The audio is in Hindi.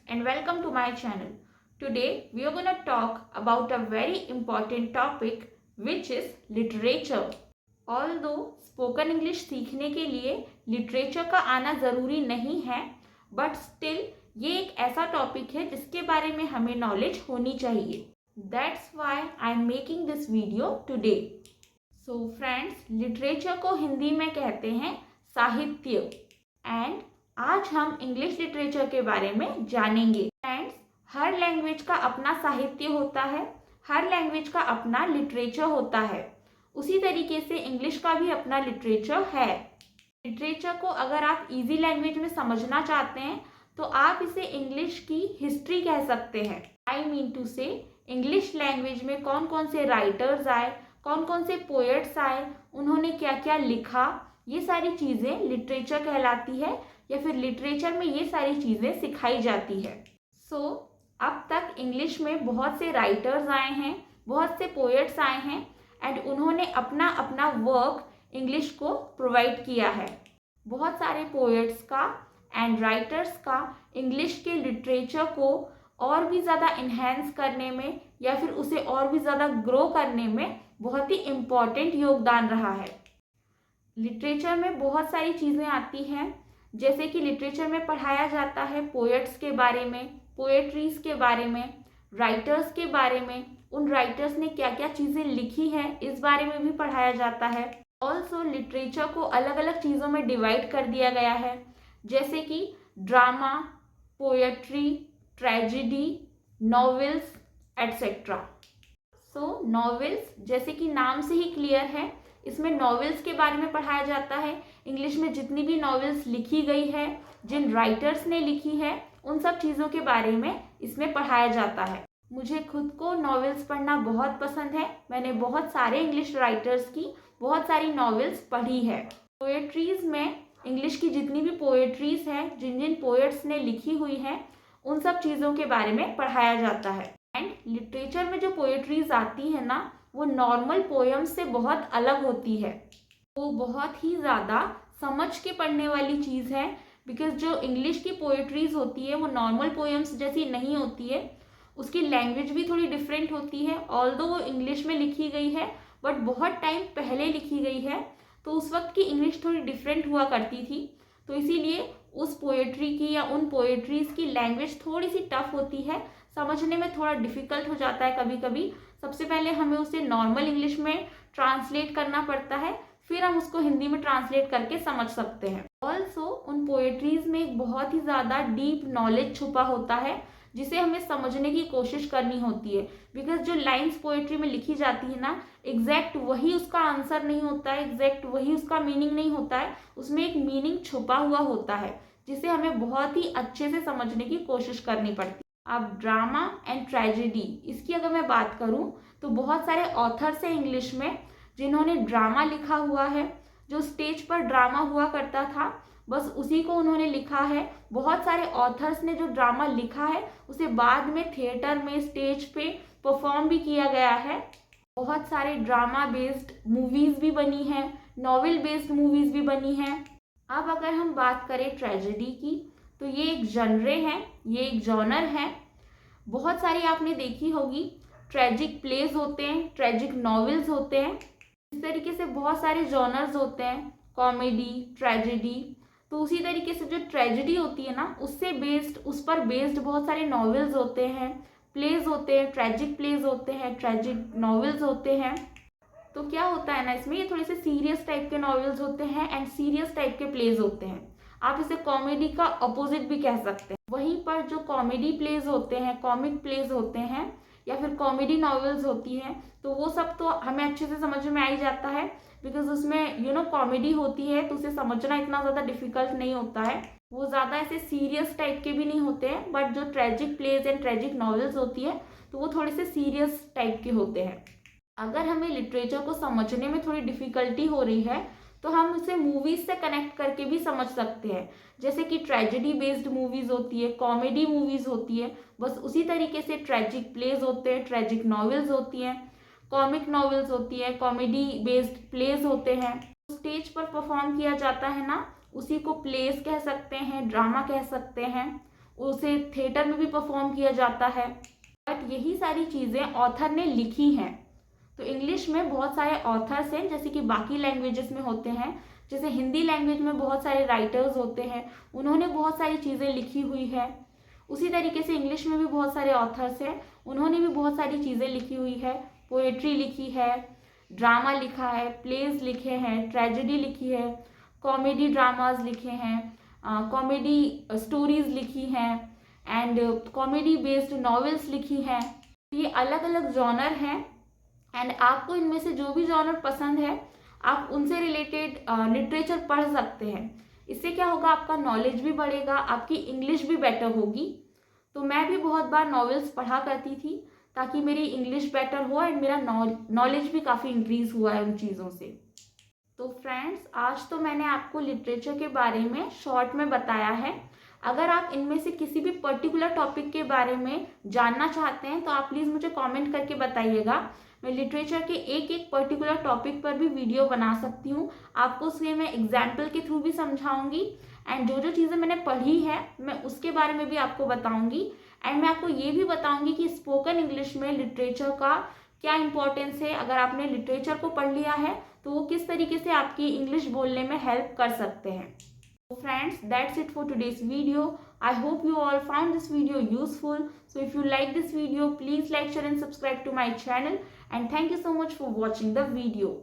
and welcome to my channel. Today we are going to talk about a very important topic which is literature. Although spoken English सीखने के लिए literature का आना ज़रूरी नहीं है, but still ये एक ऐसा टॉपिक है जिसके बारे में हमें नॉलेज होनी चाहिए. That's why I am making this video today. So friends, literature को हिंदी में कहते हैं साहित्य and आज हम इंग्लिश लिटरेचर के बारे में जानेंगे. फ्रेंड्स, हर लैंग्वेज का अपना साहित्य होता है, हर लैंग्वेज का अपना लिटरेचर होता है. उसी तरीके से इंग्लिश का भी अपना लिटरेचर है. लिटरेचर को अगर आप इजी लैंग्वेज में समझना चाहते हैं तो आप इसे इंग्लिश की हिस्ट्री कह सकते हैं. आई मीन टू से इंग्लिश लैंग्वेज में कौन कौन से राइटर्स आए, कौन कौन से पोएट्स आए, उन्होंने क्या क्या लिखा, ये सारी चीज़ें लिटरेचर कहलाती है या फिर लिटरेचर में ये सारी चीज़ें सिखाई जाती है. अब तक इंग्लिश में बहुत से राइटर्स आए हैं, बहुत से पोएट्स आए हैं एंड उन्होंने अपना अपना वर्क इंग्लिश को प्रोवाइड किया है. बहुत सारे पोएट्स का एंड राइटर्स का इंग्लिश के लिटरेचर को और भी ज़्यादा इन्हेंस करने में या फिर उसे और भी ज़्यादा ग्रो करने में बहुत ही इम्पॉर्टेंट योगदान रहा है. लिटरेचर में बहुत सारी चीज़ें आती हैं, जैसे कि लिटरेचर में पढ़ाया जाता है पोएट्स के बारे में, पोएट्रीज के बारे में, राइटर्स के बारे में, उन राइटर्स ने क्या क्या चीज़ें लिखी हैं इस बारे में भी पढ़ाया जाता है. ऑल्सो लिटरेचर को अलग अलग चीज़ों में डिवाइड कर दिया गया है, जैसे कि drama, poetry, tragedy, novels etcetera. Novels जैसे कि नाम से ही क्लियर है, इसमें नॉवेल्स के बारे में पढ़ाया जाता है. इंग्लिश में जितनी भी नॉवेल्स लिखी गई है, जिन राइटर्स ने लिखी है, उन सब चीज़ों के बारे में इसमें पढ़ाया जाता है. मुझे खुद को नॉवेल्स पढ़ना बहुत पसंद है. मैंने बहुत सारे इंग्लिश राइटर्स की बहुत सारी नॉवेल्स पढ़ी है. पोएट्रीज में इंग्लिश की जितनी भी पोएट्रीज हैं, जिन जिन पोएट्स ने लिखी हुई हैं, उन सब चीज़ों के बारे में पढ़ाया जाता है. एंड लिटरेचर में जो पोएट्रीज आती है ना, वो नॉर्मल पोएम्स से बहुत अलग होती है. वो बहुत ही ज़्यादा समझ के पढ़ने वाली चीज़ है, बिकॉज जो इंग्लिश की पोएट्रीज होती है वो नॉर्मल पोएम्स जैसी नहीं होती है. उसकी लैंग्वेज भी थोड़ी डिफरेंट होती है. ऑल्दो वो इंग्लिश में लिखी गई है बट बहुत टाइम पहले लिखी गई है, तो उस वक्त की इंग्लिश थोड़ी डिफरेंट हुआ करती थी. तो इसीलिए उस पोएट्री की या उन पोएट्रीज की लैंग्वेज थोड़ी सी टफ होती है, समझने में थोड़ा डिफ़िकल्ट हो जाता है कभी कभी. सबसे पहले हमें उसे नॉर्मल इंग्लिश में ट्रांसलेट करना पड़ता है, फिर हम उसको हिंदी में ट्रांसलेट करके समझ सकते हैं. ऑल्सो उन पोएट्रीज में एक बहुत ही ज़्यादा डीप नॉलेज छुपा होता है, जिसे हमें समझने की कोशिश करनी होती है. बिकॉज जो लाइन्स पोएट्री में लिखी जाती है ना, एग्जैक्ट वही उसका आंसर नहीं होता है, एग्जैक्ट वही उसका मीनिंग नहीं होता है. उसमें एक मीनिंग छुपा हुआ होता है, जिसे हमें बहुत ही अच्छे से समझने की कोशिश करनी पड़ती है. अब ड्रामा एंड ट्रेजेडी, इसकी अगर मैं बात करूं तो बहुत सारे ऑथर्स हैं इंग्लिश में जिन्होंने ड्रामा लिखा हुआ है. जो स्टेज पर ड्रामा हुआ करता था, बस उसी को उन्होंने लिखा है. बहुत सारे ऑथर्स ने जो ड्रामा लिखा है उसे बाद में थिएटर में, स्टेज पे परफॉर्म भी किया गया है. बहुत सारे ड्रामा बेस्ड मूवीज़ भी बनी हैं, नॉवेल बेस्ड मूवीज़ भी बनी हैं. अब अगर हम बात करें ट्रेजेडी की, तो ये एक जनरे है, ये एक जॉनर है. बहुत सारी आपने देखी होगी, ट्रेजिक प्लेज होते हैं, ट्रेजिक नॉवेल्स होते हैं. इस तरीके से बहुत सारे जॉनर्स होते हैं, कॉमेडी, ट्रेजेडी. तो उसी तरीके से जो ट्रेजेडी होती है ना, उससे बेस्ड, उस पर बेस्ड बहुत सारे नॉवेल्स होते हैं, प्लेज होते हैं, ट्रेजिक प्लेज होते हैं, ट्रेजिक नॉवेल्स होते हैं. तो क्या होता है ना, इसमें ये थोड़े से सीरियस टाइप के नॉवेल्स होते हैं एंड सीरियस टाइप के प्लेज होते हैं. आप इसे कॉमेडी का अपोजिट भी कह सकते हैं. वहीं पर जो कॉमेडी प्लेज होते हैं, कॉमिक प्लेज होते हैं या फिर कॉमेडी नॉवेल्स होती हैं, तो वो सब तो हमें अच्छे से समझ में आ ही जाता है, बिकॉज उसमें कॉमेडी होती है, तो उसे समझना इतना ज़्यादा डिफिकल्ट नहीं होता है. वो ज़्यादा ऐसे सीरियस टाइप के भी नहीं होते हैं. बट जो tragic plays and tragic novels होती है, तो वो थोड़े से सीरियस टाइप के होते हैं. अगर हमें लिटरेचर को समझने में थोड़ी डिफ़िकल्टी हो रही है, तो हम उसे मूवीज़ से कनेक्ट करके भी समझ सकते हैं. जैसे कि ट्रेजेडी बेस्ड मूवीज़ होती है, कॉमेडी मूवीज़ होती है, बस उसी तरीके से ट्रेजिक प्लेज होते हैं, ट्रेजिक नॉवेल्स होती हैं, कॉमिक नॉवेल्स होती है, कॉमेडी बेस्ड प्लेज होते हैं. स्टेज पर परफॉर्म किया जाता है ना, उसी को प्लेस कह सकते हैं, ड्रामा कह सकते हैं. उसे थिएटर में भी परफॉर्म किया जाता है। बट यही सारी चीज़ें ऑथर ने लिखी हैं। तो इंग्लिश में बहुत सारे ऑथर्स हैं, जैसे कि बाकी लैंग्वेजेस में होते हैं। जैसे हिंदी लैंग्वेज में बहुत सारे राइटर्स होते हैं, उन्होंने बहुत सारी चीज़ें लिखी हुई है। उसी तरीके से इंग्लिश में भी बहुत सारे ऑथर्स हैं, उन्होंने भी बहुत सारी चीज़ें लिखी हुई है। पोएट्री लिखी है, ड्रामा लिखा है, प्लेज लिखे हैं, ट्रेजेडी लिखी है, कॉमेडी ड्रामाज लिखे हैं, कॉमेडी स्टोरीज लिखी हैं, एंड कॉमेडी बेस्ड नॉवेल्स लिखी हैं। ये अलग अलग जॉनर हैं, एंड आपको इनमें से जो भी जॉनर पसंद है आप उनसे रिलेटेड लिटरेचर पढ़ सकते हैं। इससे क्या होगा, आपका नॉलेज भी बढ़ेगा, आपकी इंग्लिश भी बेटर होगी। तो मैं भी बहुत बार नॉवेल्स पढ़ा करती थी ताकि मेरी इंग्लिश बेटर हो, एंड मेरा नॉलेज भी काफ़ी इंक्रीज हुआ है उन चीज़ों से। तो फ्रेंड्स, आज तो मैंने आपको लिटरेचर के बारे में शॉर्ट में बताया है। अगर आप इनमें से किसी भी पर्टिकुलर टॉपिक के बारे में जानना चाहते हैं तो आप प्लीज़ मुझे कमेंट करके बताइएगा। मैं लिटरेचर के एक एक पर्टिकुलर टॉपिक पर भी वीडियो बना सकती हूँ, आपको उसमें मैं एग्जाम्पल के थ्रू भी समझाऊंगी, एंड जो जो चीज़ें मैंने पढ़ी है मैं उसके बारे में भी आपको बताऊंगी। एंड मैं आपको ये भी बताऊंगी कि स्पोकन इंग्लिश में लिटरेचर का क्या इंपॉर्टेंस है। अगर आपने लिटरेचर को पढ़ लिया है तो वो किस तरीके से आपकी इंग्लिश बोलने में हेल्प कर सकते हैं। So friends, that's it for today's video. I hope you all found this video useful. So if you like this video, please like, share and subscribe to my channel. And thank you so much for watching the video.